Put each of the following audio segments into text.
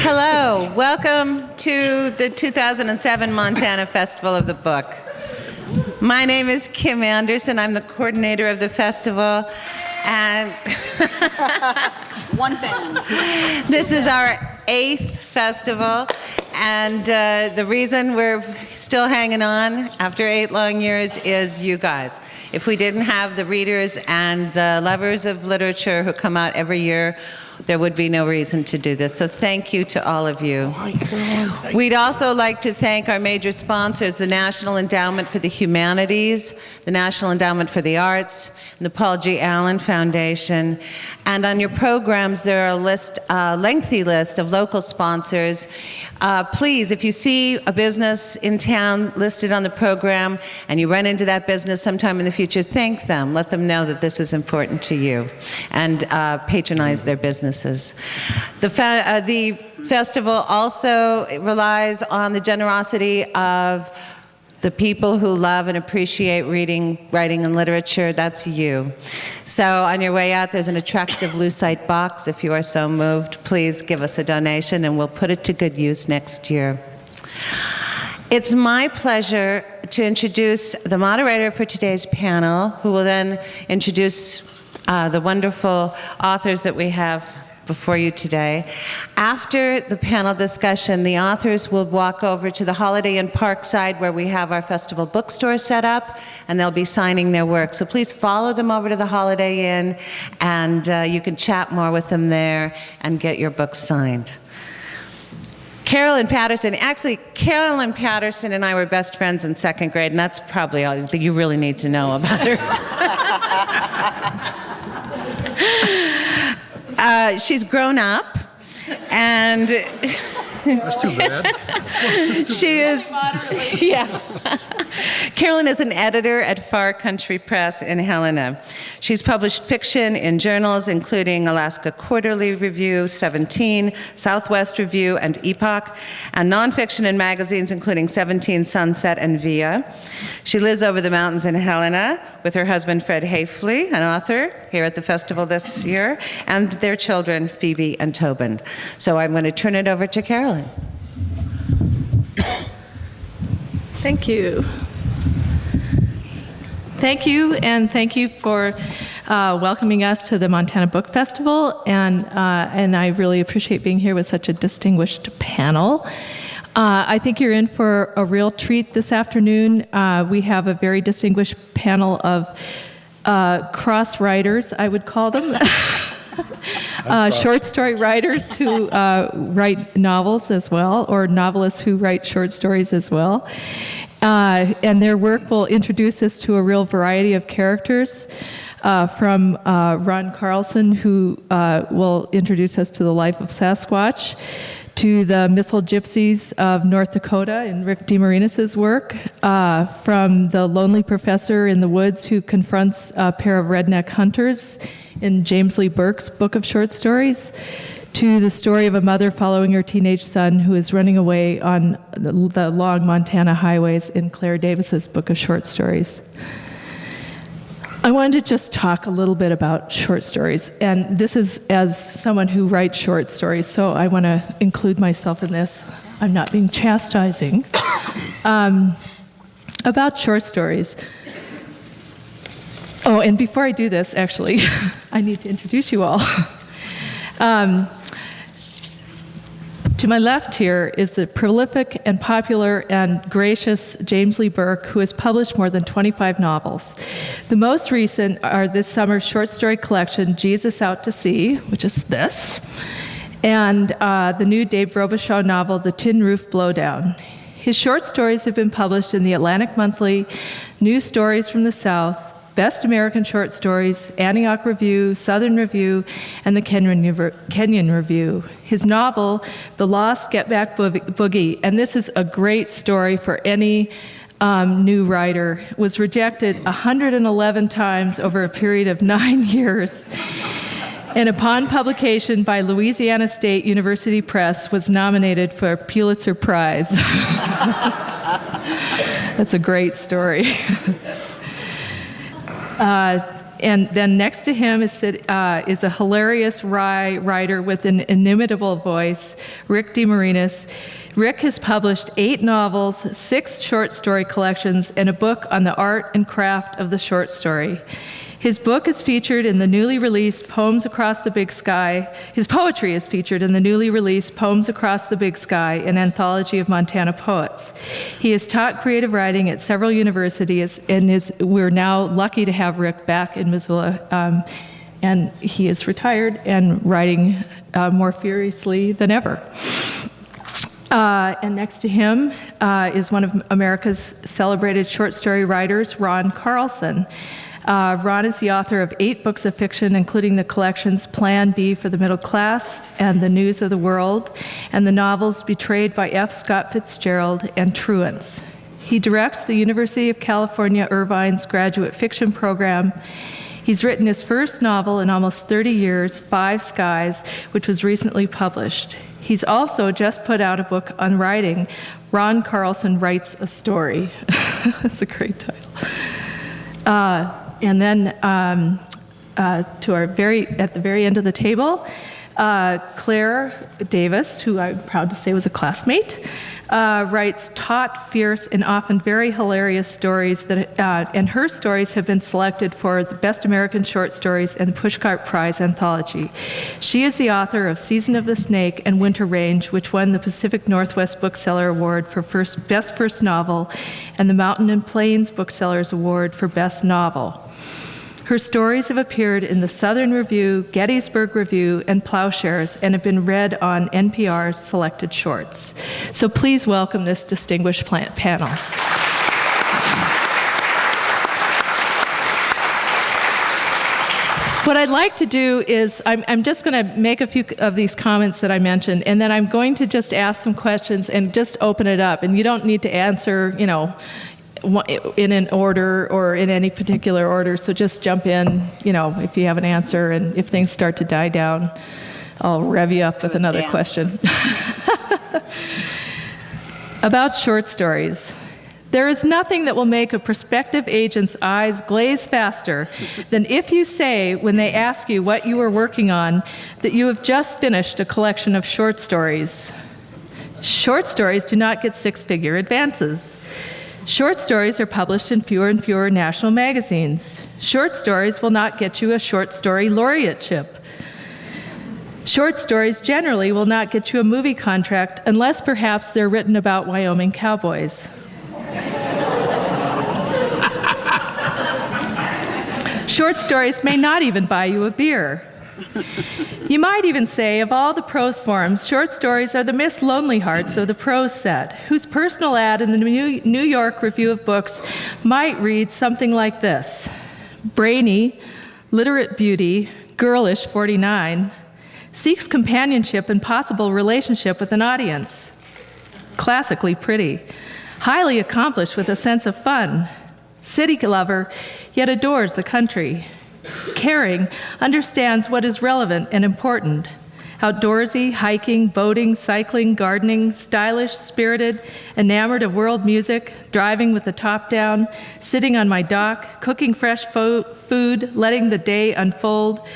Hello, welcome to the 2007 Montana Festival of the Book. My name is Kim Anderson. I'm the coordinator of the festival, and one fan. This is our 8th festival, and the reason we're still hanging on after 8 long years is you guys. If we didn't have the readers and the lovers of literature who come out every year, there would be no reason to do this. So thank you to all of you. We'd also like to thank our major sponsors, the National Endowment for the Humanities, the National Endowment for the Arts, and the Paul G. Allen Foundation. And on your programs, there are a lengthy list of local sponsors. Please, if you see a business in town listed on the program and you run into that business sometime in the future, thank them. Let them know that this is important to you, and patronize their businesses. The festival also relies on the generosity of the people who love and appreciate reading, writing, and literature. That's you. So on your way out, there's an attractive lucite box. If you are so moved, please give us a donation and we'll put it to good use next year. It's my pleasure to introduce the moderator for today's panel, who will then introduce the wonderful authors that we have before you today. After the panel discussion, the authors will walk over to the Holiday Inn Parkside, where we have our festival bookstore set up, and they'll be signing their work. So please follow them over to the Holiday Inn, and you can chat more with them there and get your books signed. Carolyn Patterson, actually, Carolyn Patterson and I were best friends in 2nd grade, and that's probably all that you really need to know about her. She's grown up, and that's too bad. She is, yeah. Carolyn is an editor at Far Country Press in Helena. She's published fiction in journals including Alaska Quarterly Review, 17, Southwest Review, and Epoch, and nonfiction in magazines including 17, Sunset, and Via. She lives over the mountains in Helena with her husband Fred Hafley, an author, here at the festival this year, and their children, Phoebe and Tobin. So I'm going to turn it over to Carolyn. Thank you. Thank you, and thank you for welcoming us to the Montana Book Festival, and I really appreciate being here with such a distinguished panel. I think you're in for a real treat this afternoon. We have a very distinguished panel of cross writers, I would call them. Short story writers who write novels as well, or novelists who write short stories as well. And their work will introduce us to a real variety of characters, from Ron Carlson, who will introduce us to the life of Sasquatch, to the Missile Gypsies of North Dakota in Rick DeMarinis' work, from the lonely professor in the woods who confronts a pair of redneck hunters in James Lee Burke's book of short stories, to the story of a mother following her teenage son who is running away on the long Montana highways in Claire Davis's book of short stories. I wanted to just talk a little bit about short stories, and this is as someone who writes short stories, so I want to include myself in this. I'm not being chastising. About short stories. Oh, and before I do this, actually, I need to introduce you all. To my left here is the prolific and popular and gracious James Lee Burke, who has published more than 25 novels. The most recent are this summer's short story collection, Jesus Out to Sea, which is this, and the new Dave Robichaud novel, The Tin Roof Blowdown. His short stories have been published in the Atlantic Monthly, New Stories from the South, Best American Short Stories, Antioch Review, Southern Review, and the Kenyon Review. His novel, The Lost Get Back Boogie, and this is a great story for any new writer, was rejected 111 times over a period of 9 years. And upon publication by Louisiana State University Press, was nominated for a Pulitzer Prize. That's a great story. And then next to him is a hilarious writer with an inimitable voice, Rick DeMarinis. Rick has published 8 novels, 6 short story collections, and a book on the art and craft of the short story. His book is featured in the newly released Poems Across the Big Sky. His poetry is featured in the newly released Poems Across the Big Sky, an anthology of Montana poets. He has taught creative writing at several universities, and we're now lucky to have Rick back in Missoula. And he is retired and writing more furiously than ever. And next to him is one of America's celebrated short story writers, Ron Carlson. Ron is the author of 8 books of fiction, including the collections Plan B for the Middle Class and The News of the World, and the novels Betrayed by F. Scott Fitzgerald and Truants. He directs the University of California, Irvine's graduate fiction program. He's written his first novel in almost 30 years, 5 Skies, which was recently published. He's also just put out a book on writing, Ron Carlson Writes a Story. That's a great title. And then at the very end of the table, Claire Davis, who I'm proud to say was a classmate, writes taut, fierce, and often very hilarious stories and her stories have been selected for the Best American Short Stories and the Pushcart Prize Anthology. She is the author of Season of the Snake and Winter Range, which won the Pacific Northwest Bookseller Award for Best First Novel and the Mountain and Plains Booksellers Award for Best Novel. Her stories have appeared in the Southern Review, Gettysburg Review, and Plowshares, and have been read on NPR's Selected Shorts. So please welcome this distinguished panel. What I'd like to do is, I'm just going to make a few of these comments that I mentioned, and then I'm going to just ask some questions and just open it up. And you don't need to answer, in an order or in any particular order, so just jump in, if you have an answer, and if things start to die down, I'll rev you up with another question. About short stories. There is nothing that will make a prospective agent's eyes glaze faster than if you say, when they ask you what you are working on, that you have just finished a collection of short stories. Short stories do not get 6-figure advances. Short stories are published in fewer and fewer national magazines. Short stories will not get you a short story laureateship. Short stories generally will not get you a movie contract unless perhaps they're written about Wyoming cowboys. Short stories may not even buy you a beer. You might even say, of all the prose forms, short stories are the Miss Lonely Hearts of the prose set, whose personal ad in the New York Review of Books might read something like this: brainy, literate beauty, girlish 49, seeks companionship and possible relationship with an audience. Classically pretty, highly accomplished with a sense of fun, city lover, yet adores the country. Caring, understands what is relevant and important. Outdoorsy, hiking, boating, cycling, gardening, stylish, spirited, enamored of world music, driving with the top down, sitting on my dock, cooking fresh food, letting the day unfold,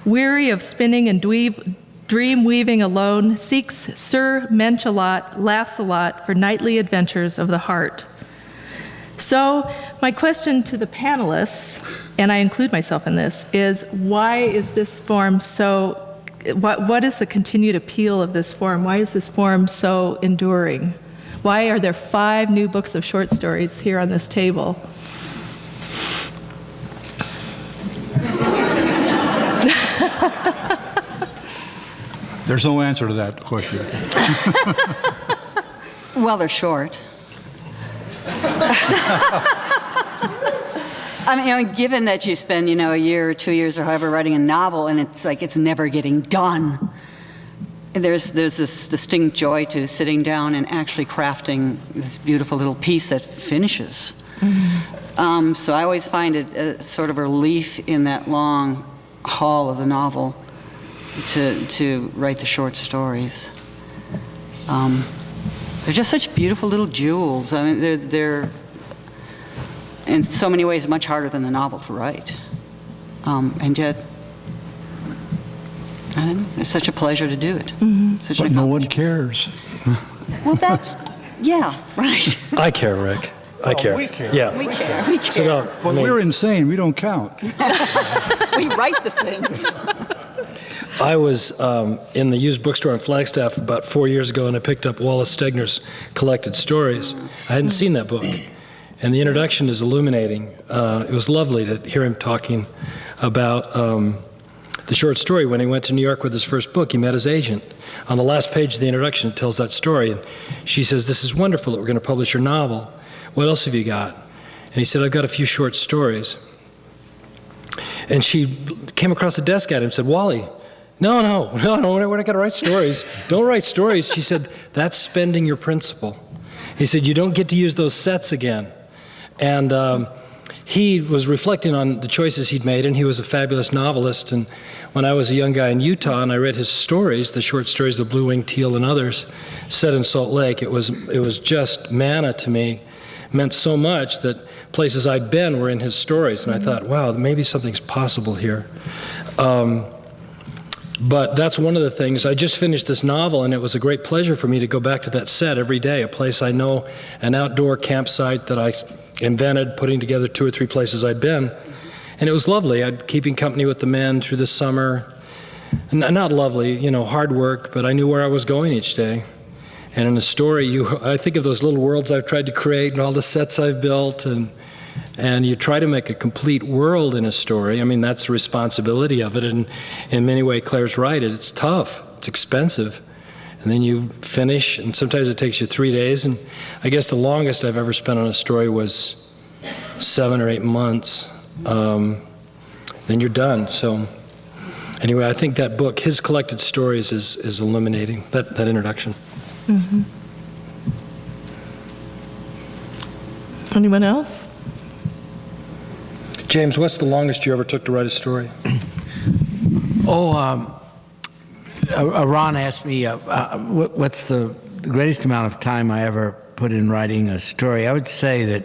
weary of spinning and dream weaving alone, seeks Sir Mensch a lot, laughs a lot for nightly adventures of the heart. So my question to the panelists, and I include myself in this, is why is this form so, what is the continued appeal of this form? Why is this form so enduring? Why are there 5 new books of short stories here on this table? There's no answer to that question. Well, they're short. I mean, given that you spend, a year or 2 years or however writing a novel, and it's like it's never getting done, there's this distinct joy to sitting down and actually crafting this beautiful little piece that finishes. Mm-hmm. So I always find it a sort of a relief in that long haul of the novel to write the short stories. They're just such beautiful little jewels. I mean, they're in so many ways much harder than the novel to write. And yet, I don't know, it's such a pleasure to do it. Such But an no one accomplishment. cares. Well, that's, yeah, right. I care, Rick. I care. we care. Yeah. We care, we So, care. no, I But mean, we're insane. We don't count. We write the things. I was in the used bookstore in Flagstaff about 4 years ago, and I picked up Wallace Stegner's collected stories. I hadn't seen that book, and the introduction is illuminating. It was lovely to hear him talking about the short story. When he went to New York with his first book, he met his agent. On the last page of the introduction, it tells that story, and she says, "This is wonderful that we're going to publish your novel. What else have you got?" And he said, "I've got a few short stories." And she came across the desk at him and said, "Wally, no, we're not going to write stories. Don't write stories." She said, "That's spending your principal." He said, "You don't get to use those sets again." And he was reflecting on the choices he'd made, and he was a fabulous novelist. And when I was a young guy in Utah and I read his stories, the short stories, The Blue-Winged Teal and others, set in Salt Lake, it was just manna to me. It meant so much that places I'd been were in his stories, and I thought, wow, maybe something's possible here. But that's one of the things. I just finished this novel, and it was a great pleasure for me to go back to that set every day, a place I know, an outdoor campsite that I invented, putting together 2 or 3 places I'd been. And it was lovely. I'd keeping company with the men through the summer. Not lovely, hard work, but I knew where I was going each day. And in a story, I think of those little worlds I've tried to create and all the sets I've built, and you try to make a complete world in a story. I mean, that's the responsibility of it, and in many ways, Claire's right. It's tough. It's expensive. And then you finish, and sometimes it takes you 3 days, and I guess the longest I've ever spent on a story was 7 or 8 months. Then you're done. So anyway, I think that book, his collected stories, is illuminating, that introduction. Mm-hmm. Anyone else? James, what's the longest you ever took to write a story? Ron asked me what's the greatest amount of time I ever put in writing a story. I would say that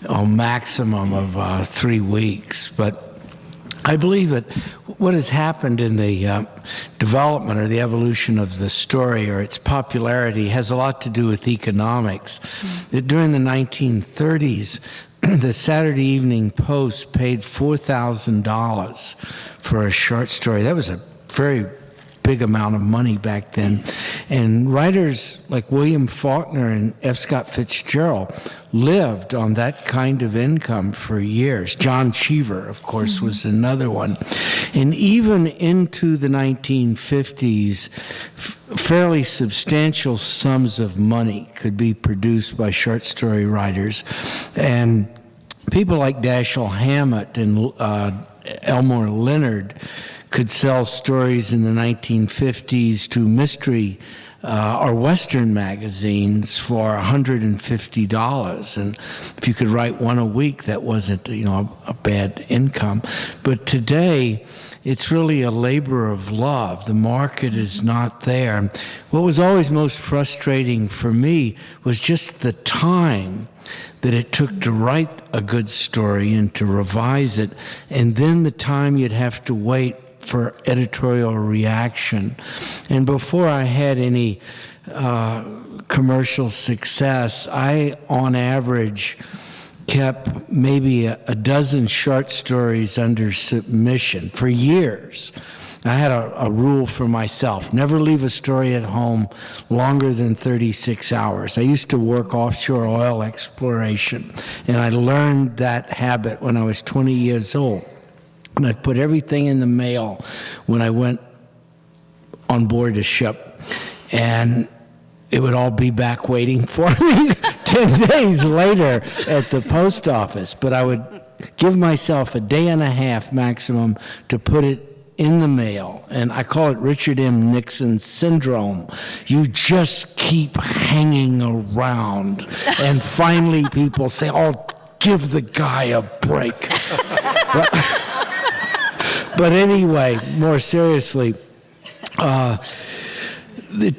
a maximum of 3 weeks, but I believe that what has happened in the development or the evolution of the story or its popularity has a lot to do with economics. That during the 1930s, the Saturday Evening Post paid $4,000 for a short story. That was a very big amount of money back then. And writers like William Faulkner and F. Scott Fitzgerald lived on that kind of income for years. John Cheever, of course, was another one. And even into the 1950s, fairly substantial sums of money could be produced by short story writers. And people like Dashiell Hammett and Elmore Leonard could sell stories in the 1950s to mystery or Western magazines for $150. And if you could write one a week, that wasn't, a bad income. But today, it's really a labor of love. The market is not there. What was always most frustrating for me was just the time that it took to write a good story and to revise it, and then the time you'd have to wait for editorial reaction. And before I had any commercial success, I, on average, kept maybe a dozen short stories under submission for years. I had a rule for myself: never leave a story at home longer than 36 hours. I used to work offshore oil exploration, and I learned that habit when I was 20 years old. And I'd put everything in the mail when I went on board a ship, and it would all be back waiting for me 10 days later at the post office. But I would give myself a day and a half maximum to put it in the mail, and I call it Richard M. Nixon syndrome. You just keep hanging around, and finally people say, "Oh, give the guy a break." But anyway, more seriously,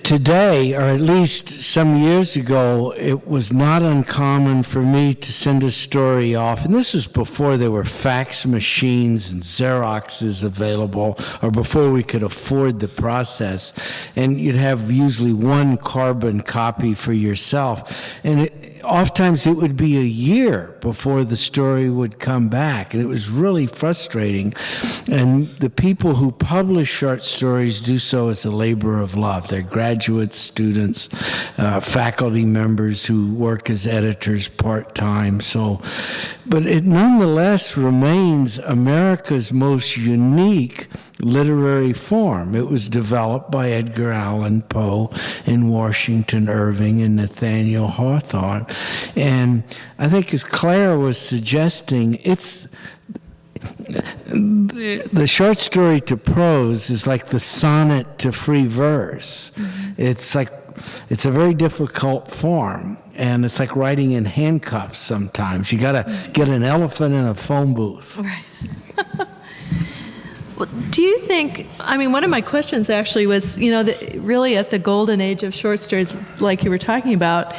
today, or at least some years ago, it was not uncommon for me to send a story off, and this was before there were fax machines and Xeroxes available, or before we could afford the process, and you'd have usually one carbon copy for yourself, and oftentimes it would be a year before the story would come back, and it was really frustrating. And the people who publish short stories do so as a labor of love. They're graduate students, faculty members who work as editors part-time. But it nonetheless remains America's most unique literary form. It was developed by Edgar Allan Poe and Washington Irving and Nathaniel Hawthorne. And I think, as Claire was suggesting, it's the short story to prose is like the sonnet to free verse. Mm-hmm. It's a very difficult form, and it's like writing in handcuffs sometimes. You got to get an elephant in a phone booth. Right. Well, do you think, I mean, one of my questions actually was, really at the golden age of short stories, like you were talking about,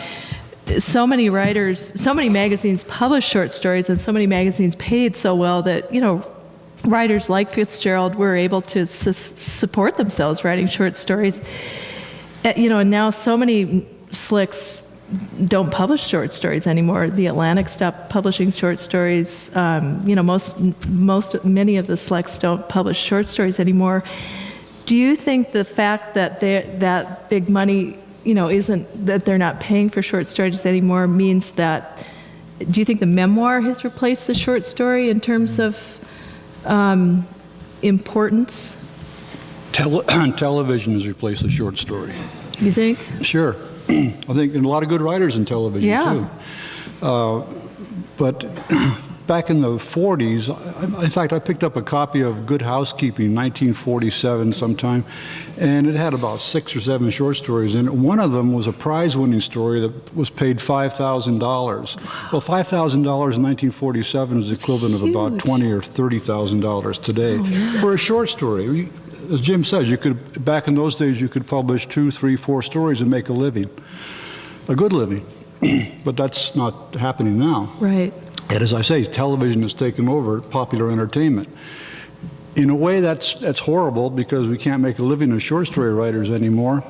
so many writers, so many magazines published short stories, and so many magazines paid so well that, writers like Fitzgerald were able to support themselves writing short stories. And now so many slicks don't publish short stories anymore. The Atlantic stopped publishing short stories. Many of the slicks don't publish short stories anymore. Do you think the fact that that big money, isn't, that they're not paying for short stories anymore, means that, do you think the memoir has replaced the short story in terms of importance? Television has replaced the short story. You think? Sure. I think, and a lot of good writers in television, yeah. too. But back in the 40s, in fact, I picked up a copy of Good Housekeeping, 1947 sometime, and it had about 6 or 7 short stories in it. One of them was a prize-winning story that was paid $5,000. Well, $5,000 in 1947 is the equivalent of about $20,000 or $30,000 today for a short story. As Jim says, back in those days, you could publish 2, 3, 4 stories and make a living, a good living. But that's not happening now. Right. And as I say, television has taken over popular entertainment. In a way, that's horrible because we can't make a living as short story writers anymore.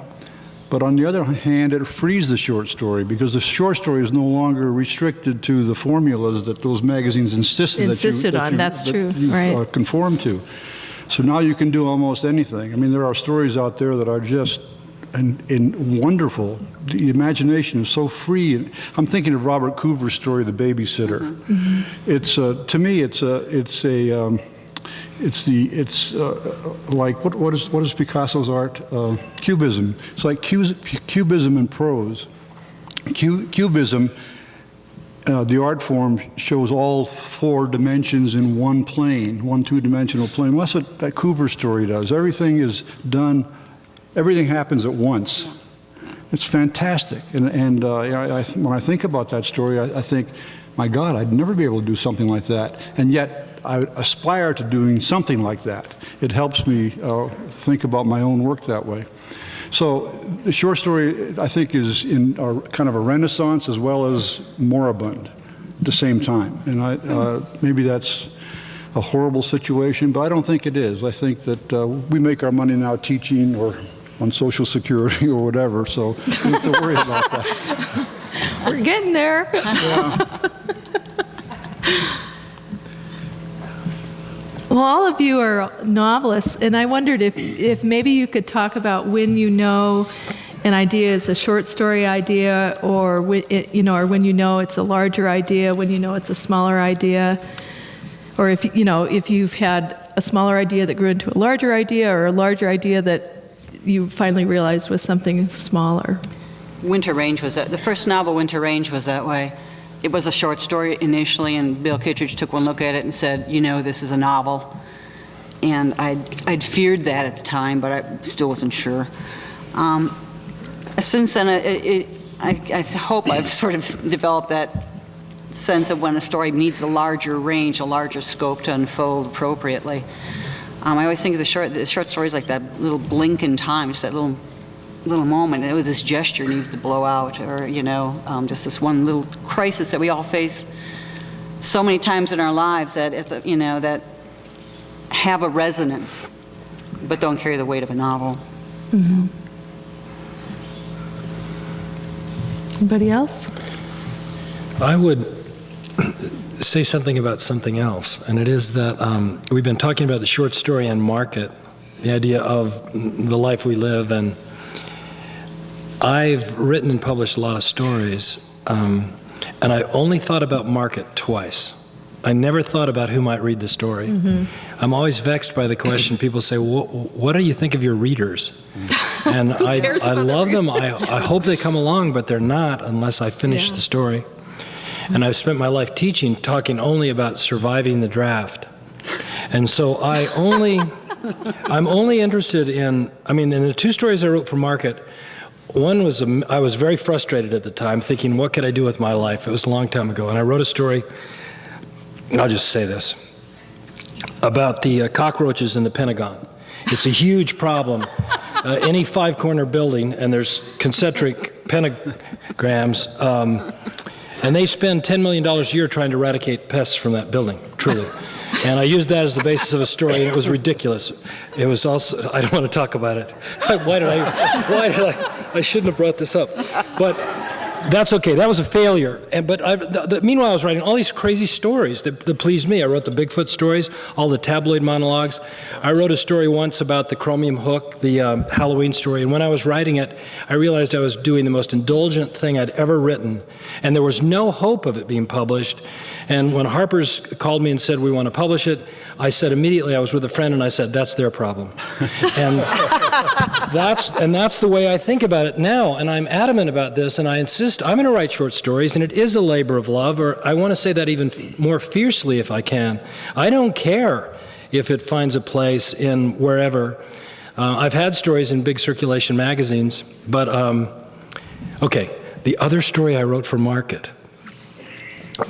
But on the other hand, it frees the short story because the short story is no longer restricted to the formulas that those magazines insisted on. That's true. Right. Conform to. So now you can do almost anything. I mean, there are stories out there that are just wonderful. The imagination is so free. I'm thinking of Robert Coover's story, The Babysitter. Mm-hmm. It's to me, it's like what is Picasso's art? Cubism. It's like cubism in prose. Cubism. The art form shows all 4 dimensions in one plane, one 2-dimensional plane. Well, that's what that Coover story does. Everything is done, everything happens at once. It's fantastic. And when I think about that story, I think, my God, I'd never be able to do something like that. And yet, I aspire to doing something like that. It helps me think about my own work that way. So the short story, I think, is in kind of a renaissance as well as moribund at the same time. And maybe that's a horrible situation, but I don't think it is. I think that we make our money now teaching or on Social Security or whatever, so we don't have to worry about that. We're getting there. Yeah. Well, all of you are novelists, and I wondered if maybe you could talk about when you know an idea is a short story idea, or when it's a larger idea, when you know it's a smaller idea, or if you've had a smaller idea that grew into a larger idea, or a larger idea that you finally realized was something smaller. Winter Range was that. The first novel, Winter Range, was that way. It was a short story initially, and Bill Kittredge took one look at it and said, this is a novel. And I'd feared that at the time, but I still wasn't sure. Since then, I hope I've sort of developed that sense of when a story needs a larger range, a larger scope to unfold appropriately. I always think of the short stories like that little blink in time, just that little little moment, and this gesture needs to blow out, or, just this one little crisis that we all face so many times in our lives that, that have a resonance, but don't carry the weight of a novel. Mm-hmm. Anybody else? I would say something about something else, and it is that we've been talking about the short story and market, the idea of the life we live, and I've written and published a lot of stories, and I only thought about market twice. I never thought about who might read the story. Mm-hmm. I'm always vexed by the question. People say, what do you think of your readers? And I love them. I hope they come along, but they're not unless I finish the story. And I've spent my life teaching, talking only about surviving the draft. And so I'm only interested in the two stories I wrote for market, one was, I was very frustrated at the time, thinking, what could I do with my life? It was a long time ago. And I wrote a story, I'll just say this, about the cockroaches in the Pentagon. It's a huge problem. Any five-corner building, and there's concentric pentagrams, and they spend $10 million a year trying to eradicate pests from that building, truly. And I used that as the basis of a story, and it was ridiculous. It was also, I don't want to talk about it. Why did I shouldn't have brought this up. But that's okay, that was a failure. But meanwhile, I was writing all these crazy stories that pleased me. I wrote the Bigfoot stories, all the tabloid monologues. I wrote a story once about the chromium hook, the Halloween story, and when I was writing it, I realized I was doing the most indulgent thing I'd ever written, and there was no hope of it being published. And when Harper's called me and said, we want to publish it, I said immediately, I was with a friend, and I said, that's their problem. And that's the way I think about it now, and I'm adamant about this, and I insist, I'm going to write short stories, and it is a labor of love, or I want to say that even more fiercely if I can. I don't care if it finds a place in wherever. I've had stories in big circulation magazines, but, okay, the other story I wrote for market.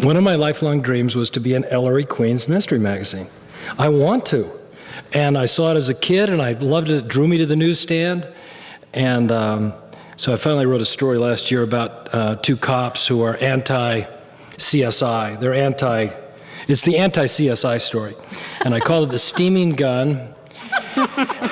One of my lifelong dreams was to be in Ellery Queen's mystery magazine. I want to. And I saw it as a kid, and I loved it. It drew me to the newsstand. And so I finally wrote a story last year about two cops who are anti-CSI. It's the anti-CSI story. And I called it The Steaming Gun.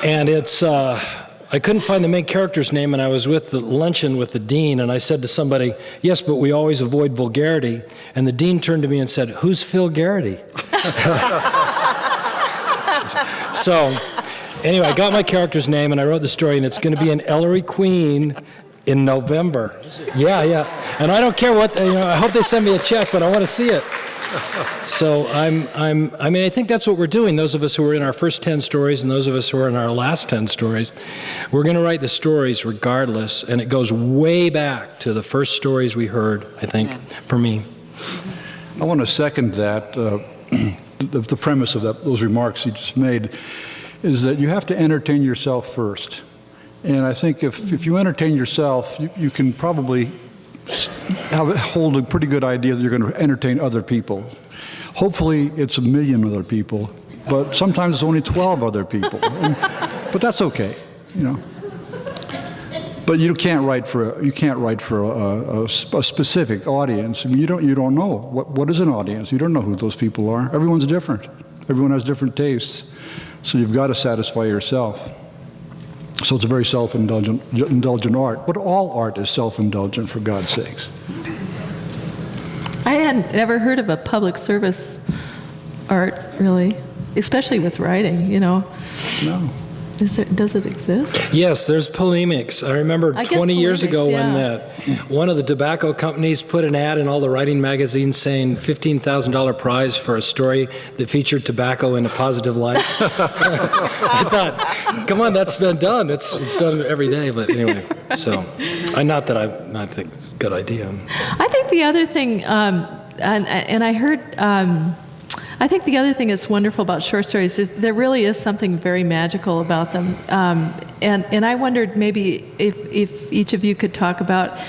And it's, I couldn't find the main character's name, and I was with the luncheon with the dean, and I said to somebody, yes, but we always avoid vulgarity. And the dean turned to me and said, who's Phil Garrity? So, anyway, I got my character's name, and I wrote the story, and it's going to be in Ellery Queen in November. Yeah. And I don't care what, I hope they send me a check, but I want to see it. So I think that's what we're doing, those of us who are in our first 10 stories and those of us who are in our last 10 stories. We're going to write the stories regardless, and it goes way back to the first stories we heard, I think, for me. I want to second that. The premise of those remarks you just made is that you have to entertain yourself first. And I think if you entertain yourself, you can probably hold a pretty good idea that you're going to entertain other people. Hopefully it's 1 million other people, but sometimes it's only 12 other people. But that's okay, But you can't write for a specific audience. I mean, you don't know what is an audience. You don't know who those people are. Everyone's different. Everyone has different tastes. So you've got to satisfy yourself. So it's a very self-indulgent art, but all art is self-indulgent, for God's sakes. I hadn't ever heard of a public service art, really, especially with writing, No. Does it exist? Yes, there's polemics. I remember 20 years ago when yeah. One of the tobacco companies put an ad in all the writing magazines saying $15,000 prize for a story that featured tobacco in a positive light. I thought, come on, that's been done. It's done every day, but anyway. So, I think it's a good idea. I think the other thing, and I heard. I think the other thing that's wonderful about short stories is there really is something very magical about them. And I wondered maybe if each of you could talk about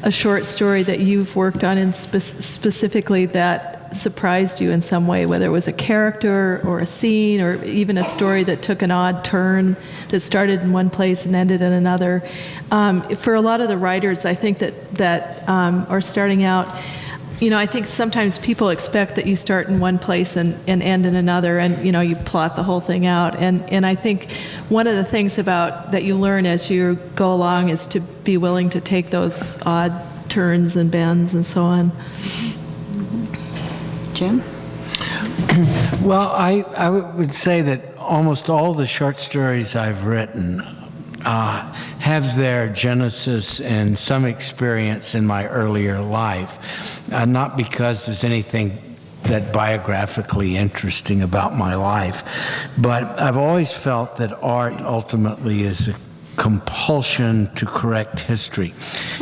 a short story that you've worked on and specifically that surprised you in some way, whether it was a character or a scene or even a story that took an odd turn that started in one place and ended in another. For a lot of the writers, I think that are starting out, I think sometimes people expect that you start in one place and end in another, and you plot the whole thing out. And I think one of the things that you learn as you go along is to be willing to take those odd turns and bends and so on. Jim? Well, I would say that almost all the short stories I've written have their genesis in some experience in my earlier life, not because there's anything that biographically interesting about my life, but I've always felt that art ultimately is a compulsion to correct history.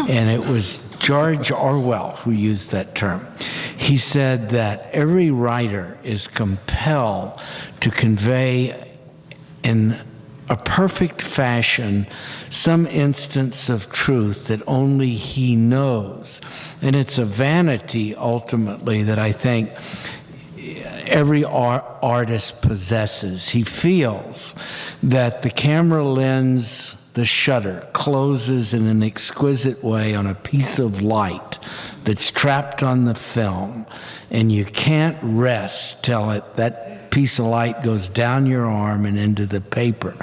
And it was George Orwell who used that term. He said that every writer is compelled to convey in a perfect fashion some instance of truth that only he knows. And it's a vanity, ultimately, that I think every artist possesses. He feels that the camera lens, the shutter, closes in an exquisite way on a piece of light that's trapped on the film, and you can't rest till that piece of light goes down your arm and into the paper.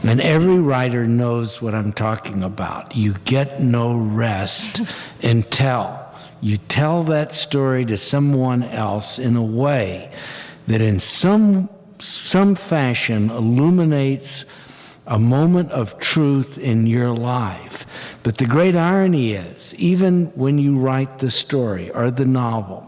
And every writer knows what I'm talking about. You get no rest until you tell that story to someone else in a way that in some fashion illuminates a moment of truth in your life. But the great irony is, even when you write the story or the novel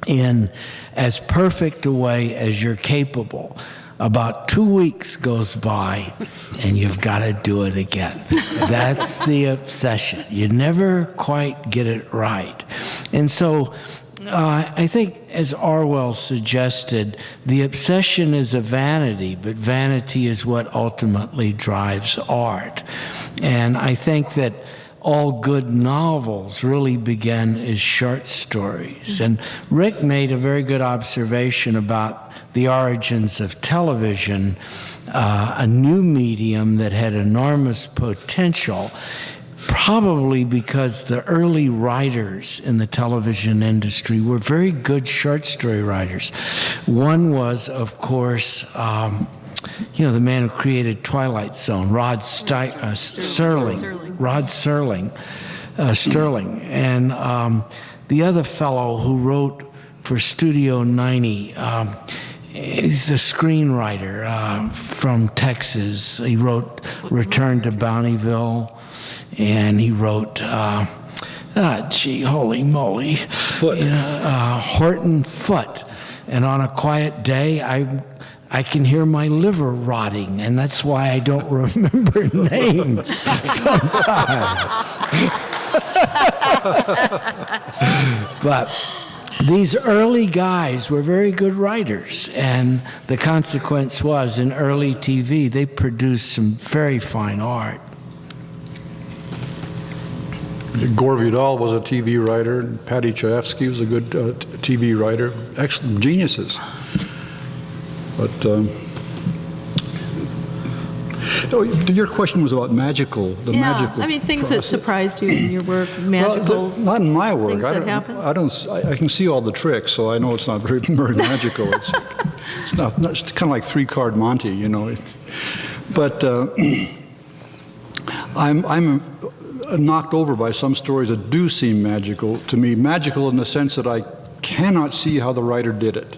in as perfect a way as you're capable, about 2 weeks goes by and you've got to do it again. That's the obsession. You never quite get it right. And so I think, as Orwell suggested, the obsession is a vanity, but vanity is what ultimately drives art. And I think that all good novels really begin as short stories. And Rick made a very good observation about the origins of television, a new medium that had enormous potential, probably because the early writers in the television industry were very good short story writers. One was, of course, the man who created Twilight Zone, Rod Serling. And the other fellow who wrote for Studio 90, he's the screenwriter from Texas. He wrote Return to Bountyville, and he wrote, holy moly, Horton Foote. And on a quiet day, I can hear my liver rotting, and that's why I don't remember names sometimes. But these early guys were very good writers, and the consequence was, in early TV, they produced some very fine art. Gore Vidal was a TV writer, and Patty Chayefsky was a good TV writer. Excellent geniuses. But your question was about magical, magical. I mean, things that surprised you in your work, magical. Well, not in my work. Things that happen. I can see all the tricks, so I know it's not very magical. It's kind of like 3-card Monte, But I'm knocked over by some stories that do seem magical to me. Magical in the sense that I cannot see how the writer did it.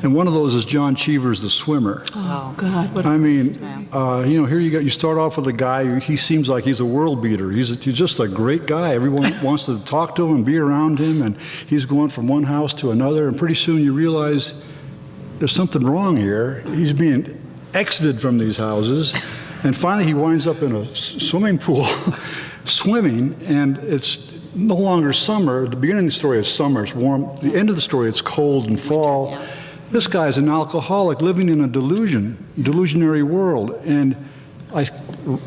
And one of those is John Cheever's The Swimmer. Oh, God. I mean, here you start off with a guy, he seems like he's a world beater. He's just a great guy. Everyone wants to talk to him and be around him, and he's going from one house to another, and pretty soon you realize there's something wrong here. He's being exited from these houses, and finally he winds up in a swimming pool swimming, and it's no longer summer. The beginning of the story is summer, it's warm. The end of the story, it's cold and fall. Yeah. This guy's an alcoholic living in a delusionary world. And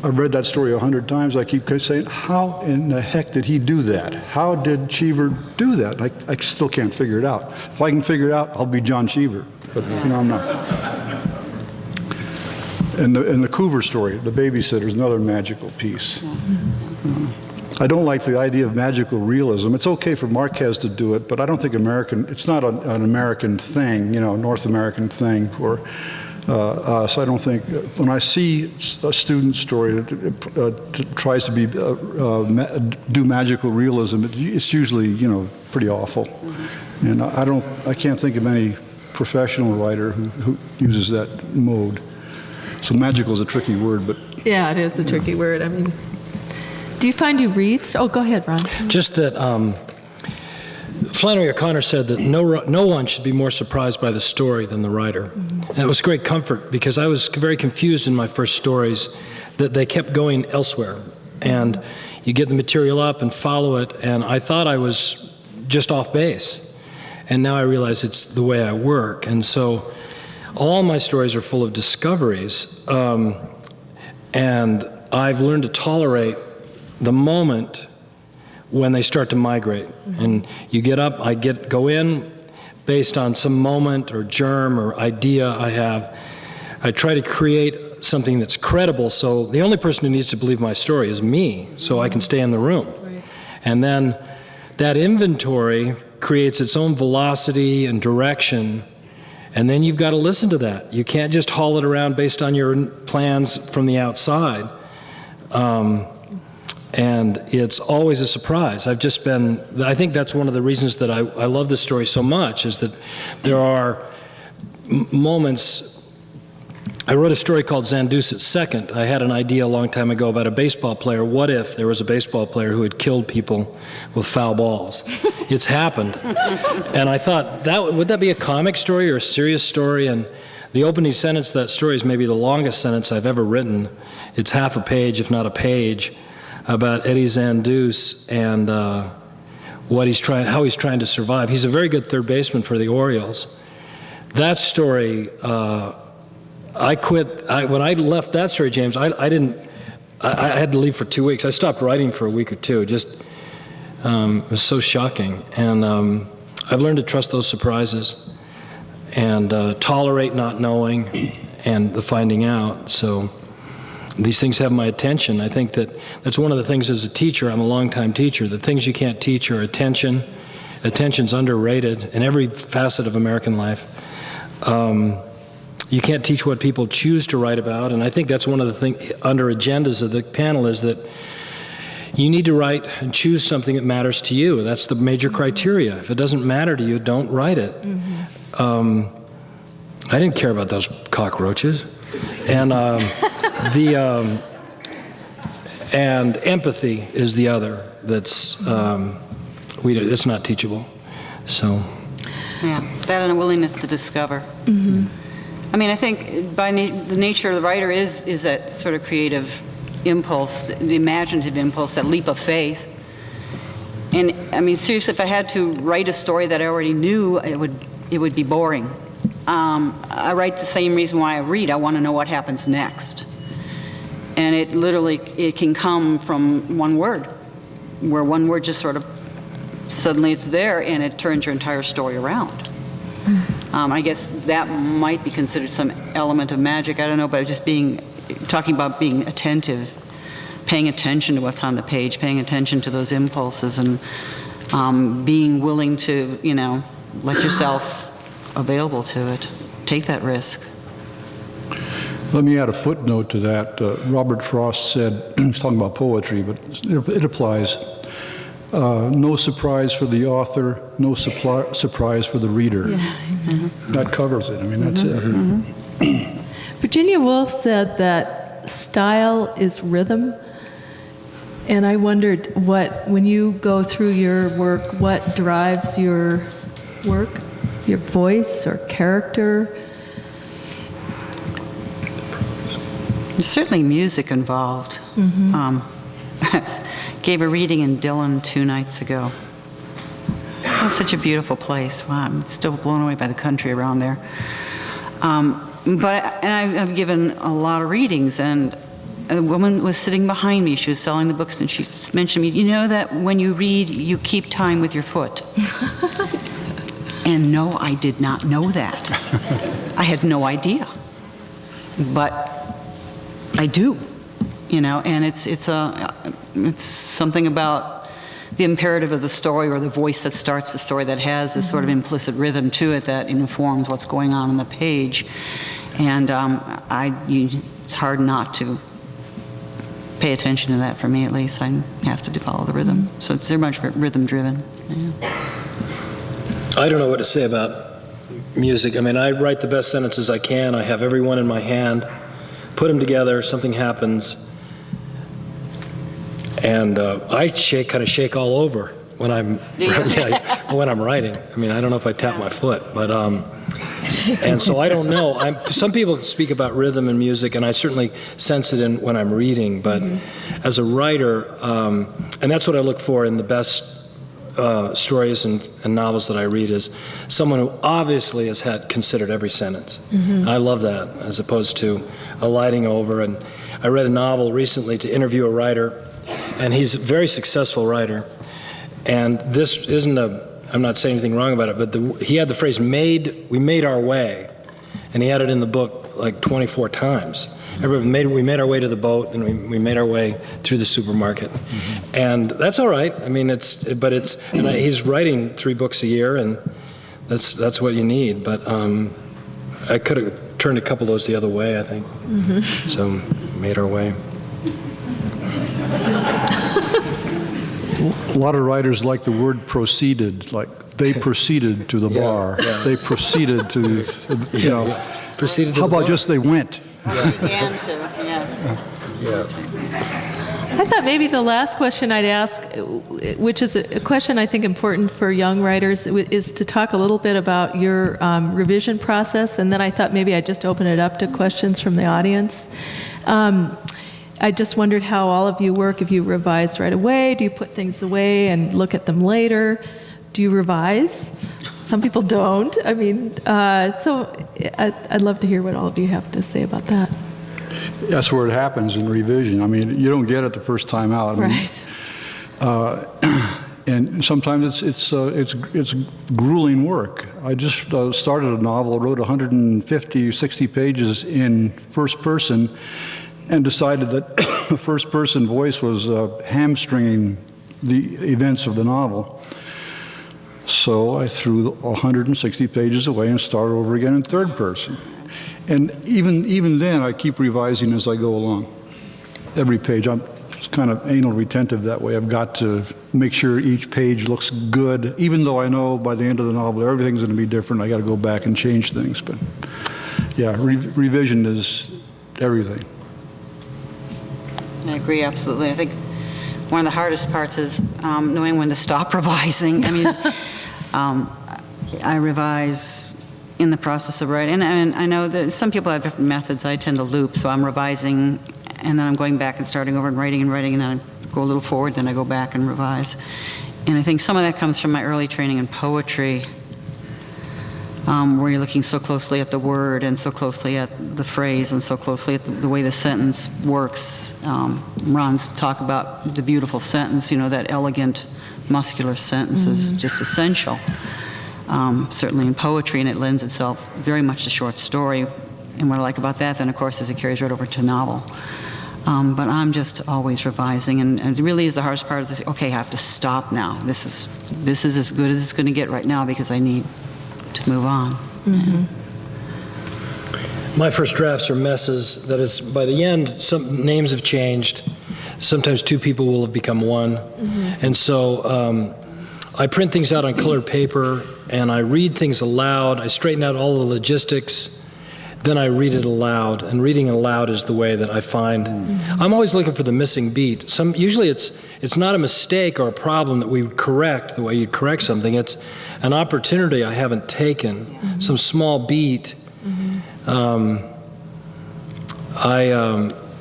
I've read that story 100 times. I keep saying, how in the heck did he do that? How did Cheever do that? I still can't figure it out. If I can figure it out, I'll be John Cheever. But, I'm not. And the Coover story, The Babysitter, is another magical piece. I don't like the idea of magical realism. It's okay for Marquez to do it, but I don't think it's not an American thing, North American thing for us. I don't think, when I see a student story that tries to do magical realism, it's usually, pretty awful. And I can't think of any professional writer who uses that mode. So magical is a tricky word, but... Yeah, it is a tricky word. I mean, do you find you read? Oh, go ahead, Ron. Just that Flannery O'Connor said that no one should be more surprised by the story than the writer. And it was great comfort because I was very confused in my first stories that they kept going elsewhere. And you get the material up and follow it, and I thought I was just off base. And now I realize it's the way I work. And so all my stories are full of discoveries. And I've learned to tolerate the moment when they start to migrate. And you get up, go in based on some moment or germ or idea I have. I try to create something that's credible, so the only person who needs to believe my story is me, so I can stay in the room. And then that inventory creates its own velocity and direction, and then you've got to listen to that. You can't just haul it around based on your plans from the outside. And it's always a surprise. I think that's one of the reasons that I love this story so much, is that there are moments. I wrote a story called Zanduce at Second. I had an idea a long time ago about a baseball player. What if there was a baseball player who had killed people with foul balls? It's happened. And I thought, would that be a comic story or a serious story? And the opening sentence of that story is maybe the longest sentence I've ever written. It's half a page, if not a page, about Eddie Zanduce and how he's trying to survive. He's a very good third baseman for the Orioles. That story, I quit. When I left that story, James, I had to leave for 2 weeks. I stopped writing for a week or two. It was so shocking. And I've learned to trust those surprises and tolerate not knowing and the finding out. So these things have my attention. I think that's one of the things as a teacher. I'm a longtime teacher. The things you can't teach are attention. Attention's underrated in every facet of American life. You can't teach what people choose to write about, and I think that's one of the things under agendas of the panel is that you need to write and choose something that matters to you. That's the major criteria. If it doesn't matter to you, don't write it. I didn't care about those cockroaches. And and empathy is the other that's it's not teachable. So Yeah, that and a willingness to discover. I mean, I think by the nature of the writer is that sort of creative impulse, the imaginative impulse, that leap of faith. And I mean, seriously, if I had to write a story that I already knew, it would be boring. I write the same reason why I read. I want to know what happens next. And it can come from one word, where one word just sort of, suddenly it's there and it turns your entire story around. I guess that might be considered some element of magic, I don't know, but just talking about being attentive, paying attention to what's on the page, paying attention to those impulses, and being willing to, let yourself available to it, take that risk. Let me add a footnote to that. Robert Frost said, he's talking about poetry, but it applies. No surprise for the author, no surprise for the reader. Yeah. That covers it. I mean, that's it. Virginia Woolf said that style is rhythm. And I wondered when you go through your work, what drives your work? Your voice or character? There's certainly music involved. Gave a reading in Dillon 2 nights ago. It's such a beautiful place. Wow, I'm still blown away by the country around there. And I've given a lot of readings, and a woman was sitting behind me. She was selling the books, and she mentioned to me, you know that when you read, you keep time with your foot. And no, I did not know that. I had no idea. But I do, you know, and it's something about the imperative of the story, or the voice that starts the story, that has this sort of implicit rhythm to it that informs what's going on the page. And it's hard not to pay attention to that, for me at least. I have to follow the rhythm. So it's very much rhythm driven. Yeah. I don't know what to say about music. I mean, I write the best sentences I can. I have every one in my hand, put them together, something happens, and I kind of shake all over when I'm when I'm writing. I mean, I don't know if I tap my foot, but and so I don't know. Some people speak about rhythm and music, and I certainly sense it when I'm reading. But as a writer, and that's what I look for in the best stories and novels that I read, is someone who obviously has considered every sentence. I love that, as opposed to alighting over. And I read a novel recently to interview a writer, and he's a very successful writer. And this isn't I'm not saying anything wrong about it, but he had the phrase we made our way, and he had it in the book like 24 times. We made our way to the boat, and we made our way through the supermarket, and that's all right. I mean, he's writing 3 books a year, and that's what you need. But I could have turned a couple of those the other way, I think. So made our way. A lot of writers like the word proceeded, like they proceeded to the bar. They proceeded to, you know. Proceeded to how the about bar? just they went? Began to, yes. I thought maybe the last question I'd ask, which is a question I think important for young writers, is to talk a little bit about your revision process, and then I thought maybe I'd just open it up to questions from the audience. I just wondered how all of you work. If you revise right away, do you put things away and look at them later? Do you revise? Some people don't. I mean, so I'd love to hear what all of you have to say about that. That's where it happens in revision. I mean, you don't get it the first time out. I mean, Right. And sometimes it's grueling work. I just started a novel, wrote 150, 60 pages in first person, and decided that the first person voice was hamstringing the events of the novel. So I threw 160 pages away and started over again in third person. And even then, I keep revising as I go along. Every page, I'm kind of anal retentive that way. I've got to make sure each page looks good, even though I know by the end of the novel everything's going to be different. I got to go back and change things. But yeah, revision is everything. I agree, absolutely. I think one of the hardest parts is knowing when to stop revising. I mean, I revise in the process of writing, and I know that some people have different methods. I tend to loop, so I'm revising, and then I'm going back and starting over and writing, and then I go a little forward, then I go back and revise. And I think some of that comes from my early training in poetry, where you're looking so closely at the word and so closely at the phrase and so closely at the way the sentence works. Ron's talk about the beautiful sentence, you know, that elegant, muscular sentence is just essential, certainly in poetry, and it lends itself very much to short story. And what I like about that, then, of course, is it carries right over to novel. But I'm just always revising, and it really is the hardest part. Is okay, I have to stop now. This is as good as it's going to get right now because I need to move on. My first drafts are messes. That is, by the end, some names have changed. Sometimes 2 people will have become 1. And so I print things out on colored paper, and I read things aloud. I straighten out all the logistics. Then I read it aloud, and reading it aloud is the way that I find. I'm always looking for the missing beat. Usually it's not a mistake or a problem that we would correct the way you'd correct something. It's an opportunity I haven't taken, some small beat. I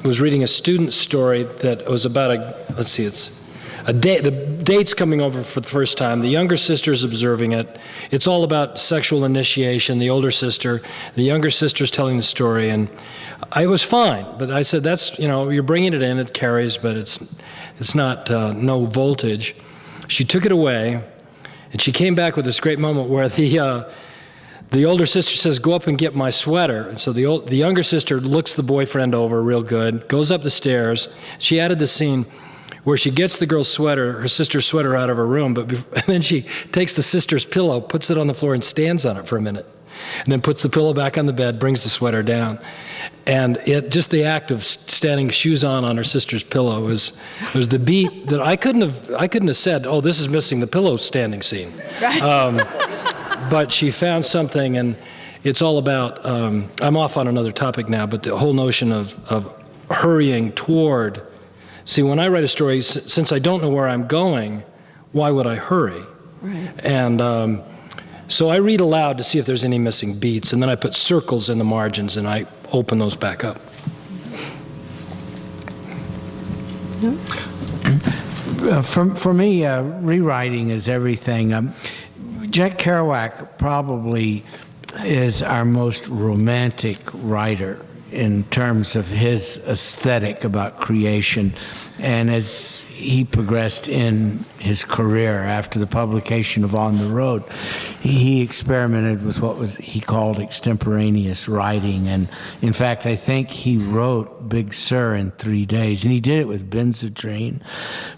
was reading a student story that was about the date's coming over for the first time. The younger sister's observing it. It's all about sexual initiation. The older sister, the younger sister's telling the story, and I was fine. But I said, that's, you're bringing it in, it carries, but it's not no voltage. She took it away, and she came back with this great moment where the older sister says, go up and get my sweater. And so the younger sister looks the boyfriend over real good, goes up the stairs. She added the scene where she gets the girl's sweater, her sister's sweater, out of her room, and then she takes the sister's pillow, puts it on the floor, and stands on it for a minute, and then puts the pillow back on the bed, brings the sweater down. And just the act of standing shoes on her sister's pillow was the beat that I couldn't have said, oh, this is missing the pillow standing scene. But she found something, and it's all about, I'm off on another topic now, but the whole notion of hurrying toward. See, when I write a story, since I don't know where I'm going, why would I hurry? Right. And so I read aloud to see if there's any missing beats, and then I put circles in the margins, and I open those back up. For me, rewriting is everything. Jack Kerouac probably is our most romantic writer in terms of his aesthetic about creation. And as he progressed in his career after the publication of On the Road, he experimented with what he called extemporaneous writing. And in fact, I think he wrote Big Sur in 3 days, and he did it with Benzedrine.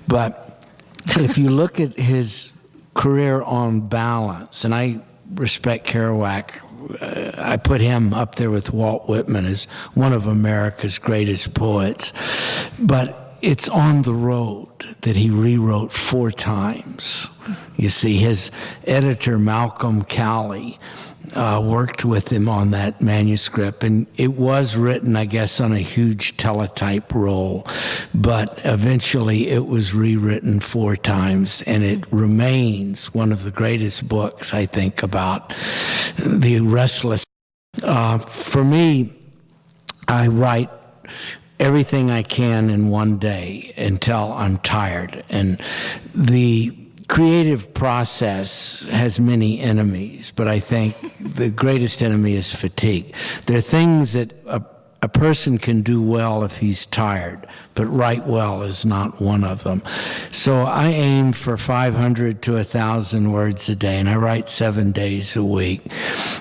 But if you look at his career on balance, and I respect Kerouac, I put him up there with Walt Whitman as one of America's greatest poets. But it's On the Road that he rewrote 4 times. You see, his editor, Malcolm Cowley, worked with him on that manuscript, and it was written, I guess, on a huge teletype roll, but eventually it was rewritten 4 times, and it remains one of the greatest books, I think, about the restless. For me, I write everything I can in one day until I'm tired, and the creative process has many enemies, but I think the greatest enemy is fatigue. There are things that a person can do well if he's tired, but write well is not one of them. So I aim for 500 to 1,000 words a day, and I write 7 days a week.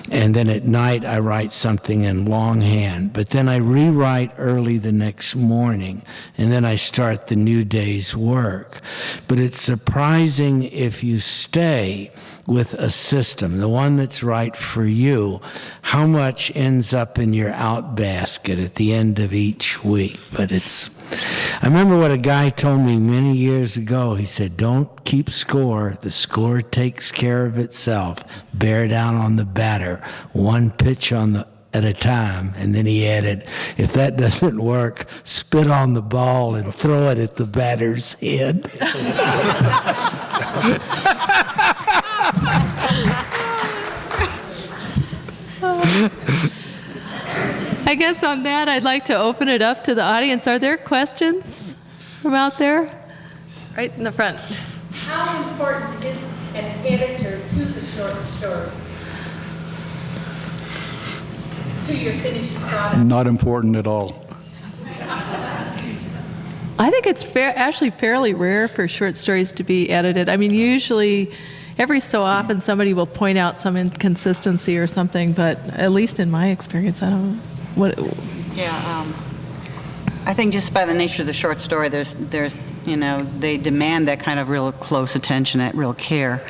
And then at night I write something in longhand, but then I rewrite early the next morning, and then I start the new day's work. But it's surprising if you stay with a system, the one that's right for you, how much ends up in your out basket at the end of each week. But I remember what a guy told me many years ago. He said, don't keep score. The score takes care of itself. Bear down on the batter, 1 pitch at a time. And then he added, if that doesn't work, spit on the ball and throw it at the batter's head. I guess on that, I'd like to open it up to the audience. Are there questions from out there? Right in the front. How important is an editor to the short story? To your finished product? Not important at all. I think it's actually fairly rare for short stories to be edited. I mean, usually, every so often, somebody will point out some inconsistency or something, but at least in my experience, I don't know. Yeah, I think just by the nature of the short story, there's they demand that kind of real close attention, that real care,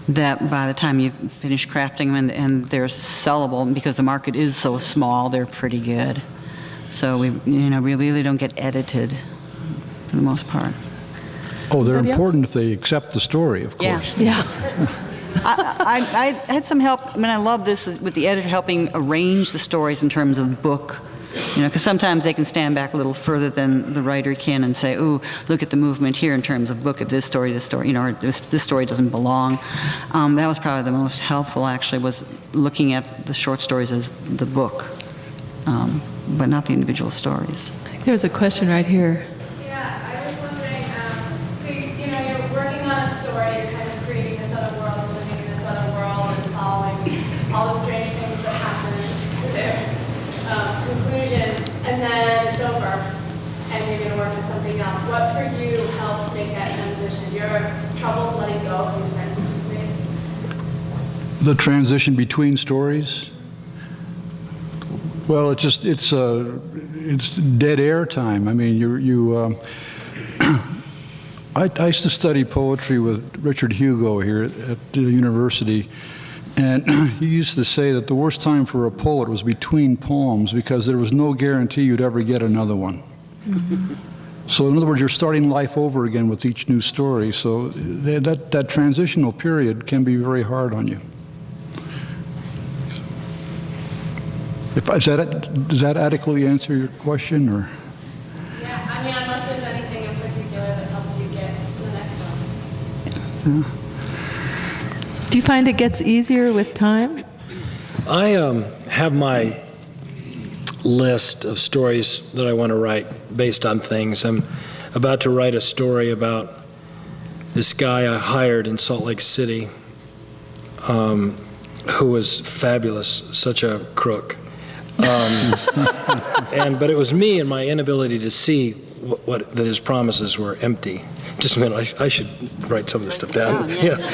that by the time you finish crafting them and they're sellable, because the market is so small, they're pretty good. So we really don't get edited for the most part. Oh, they're Anybody else? important if they accept the story, of course. Yeah. I had some help. I mean, I love this with the editor helping arrange the stories in terms of the book. Because sometimes they can stand back a little further than the writer can and say, "Ooh, look at the movement here in terms of book of this story, or this story doesn't belong." That was probably the most helpful. Actually, was looking at the short stories as the book, but not the individual stories. I think there's a question right here. Yeah, I was wondering, so something else. What for you helps make that transition? Do you ever have trouble letting go of these friends you just made? The transition between stories? Well, it's dead air time. I mean, I used to study poetry with Richard Hugo here at the university, and he used to say that the worst time for a poet was between poems because there was no guarantee you'd ever get another one. Mm-hmm. So in other words, you're starting life over again with each new story. So that transitional period can be very hard on you. Does that adequately answer your question, or? Yeah, I mean, unless there's anything in particular that helped you get to the next one. Yeah. Do you find it gets easier with time? I have my list of stories that I want to write based on things. I'm about to write a story about this guy I hired in Salt Lake City who was fabulous, such a crook. But it was me and my inability to see that his promises were empty. Just a minute, I should write some of this stuff down. Yes.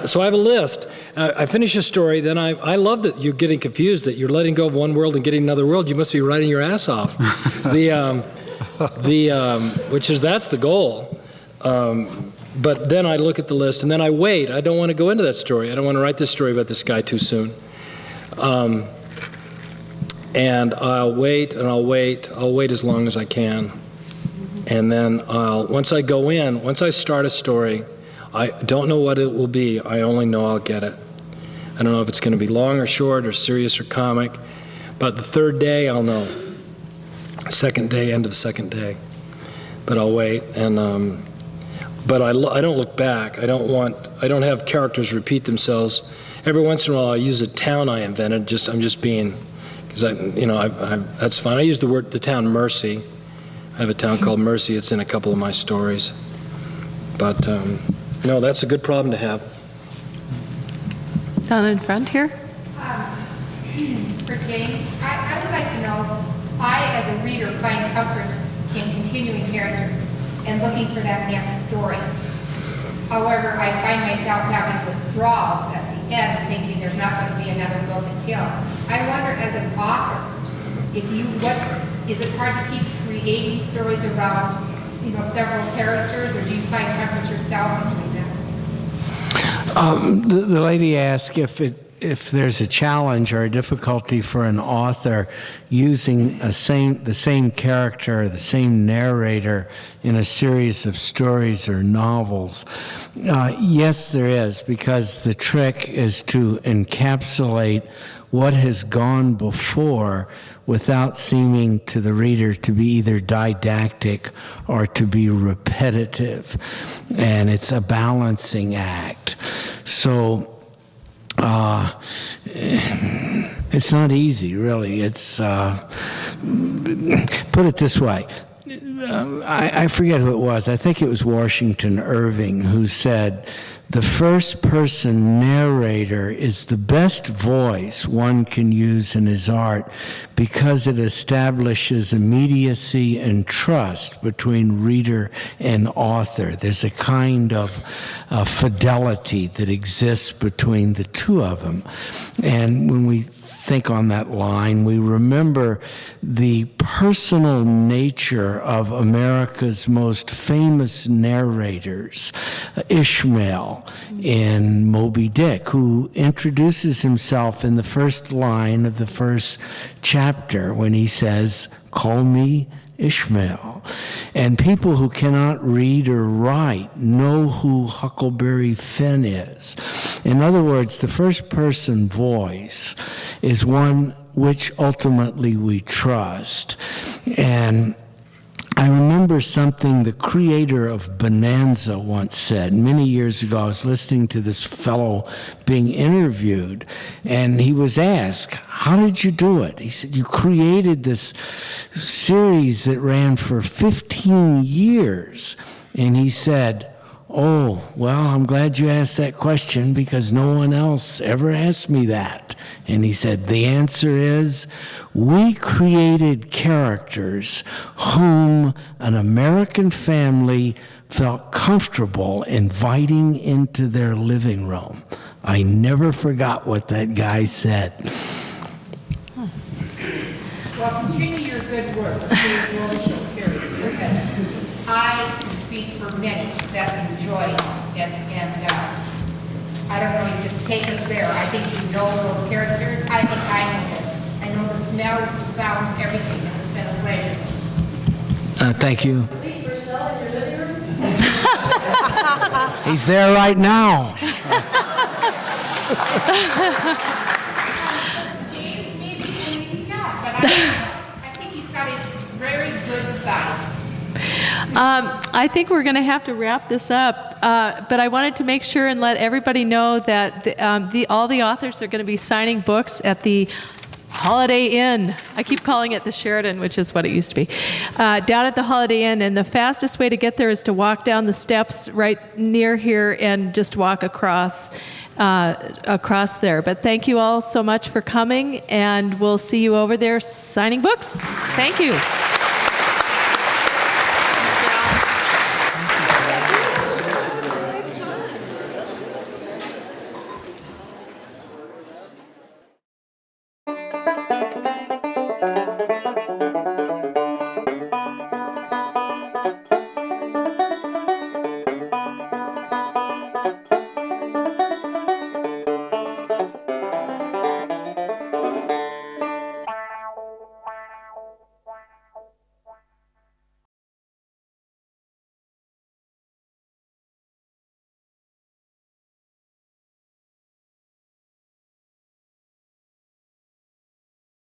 So I have a list. I finish a story, then I love that you're getting confused, that you're letting go of one world and getting another world. You must be writing your ass off. That's the goal. But then I look at the list and then I wait. I don't want to go into that story. I don't want to write this story about this guy too soon. And I'll wait and I'll wait. I'll wait as long as I can. And then once I start a story, I don't know what it will be. I only know I'll get it. I don't know if it's going to be long or short or serious or comic. But the third day, I'll know. Second day, end of second day. But I'll wait. And but I don't look back. I don't have characters repeat themselves. Every once in a while, I use a town I invented. I'm just being, because that's fine. I use the town Mercy. I have a town called Mercy. It's in a couple of my stories. But no, that's a good problem to have. Down in front here? For James, I would like to know, I as a reader find comfort in continuing characters and looking for that next story. However, I find myself having withdrawals at the end, thinking there's not going to be another book to tell. I wonder, as an author, is it hard to keep creating stories around, several characters, or do you find comfort yourself in doing that? The lady asked if there's a challenge or a difficulty for an author using the same character, the same narrator in a series of stories or novels. Yes, there is, because the trick is to encapsulate what has gone before without seeming to the reader to be either didactic or to be repetitive. And it's a balancing act. So it's not easy, really. It's put it this way. I forget who it was. I think it was Washington Irving who said, "The first-person narrator is the best voice one can use in his art because it establishes immediacy and trust between reader and author. There's a kind of fidelity that exists between the two of them." And when we think on that line, we remember the personal nature of America's most famous narrators, Ishmael in Moby Dick, who introduces himself in the first line of the first chapter when he says, "Call me Ishmael." And people who cannot read or write know who Huckleberry Finn is. In other words, the first-person voice is one which ultimately we trust. And I remember something the creator of Bonanza once said. Many years ago, I was listening to this fellow being interviewed, and he was asked, "How did you do it?" He said, "You created this series that ran for 15 years. And he said, Oh, well, I'm glad you asked that question because no one else ever asked me that. And he said, the answer is, we created characters whom an American family felt comfortable inviting into their living room. I never forgot what that guy said. Well, continue your good work with the Roller Show series, because I speak for many that enjoy it, and I don't know, you just take us there. I think you know those characters. I think I know them. I know the smells, the sounds, everything, and it's been a pleasure. Thank you. He's there right now. James, maybe we can tell, but I think he's got a very good side. I think we're going to have to wrap this up, but I wanted to make sure and let everybody know that all the authors are going to be signing books at the Holiday Inn. I keep calling it the Sheridan, which is what it used to be. Down at the Holiday Inn, and the fastest way to get there is to walk down the steps right near here and just walk across there. But thank you all so much for coming, and we'll see you over there signing books. Thank you.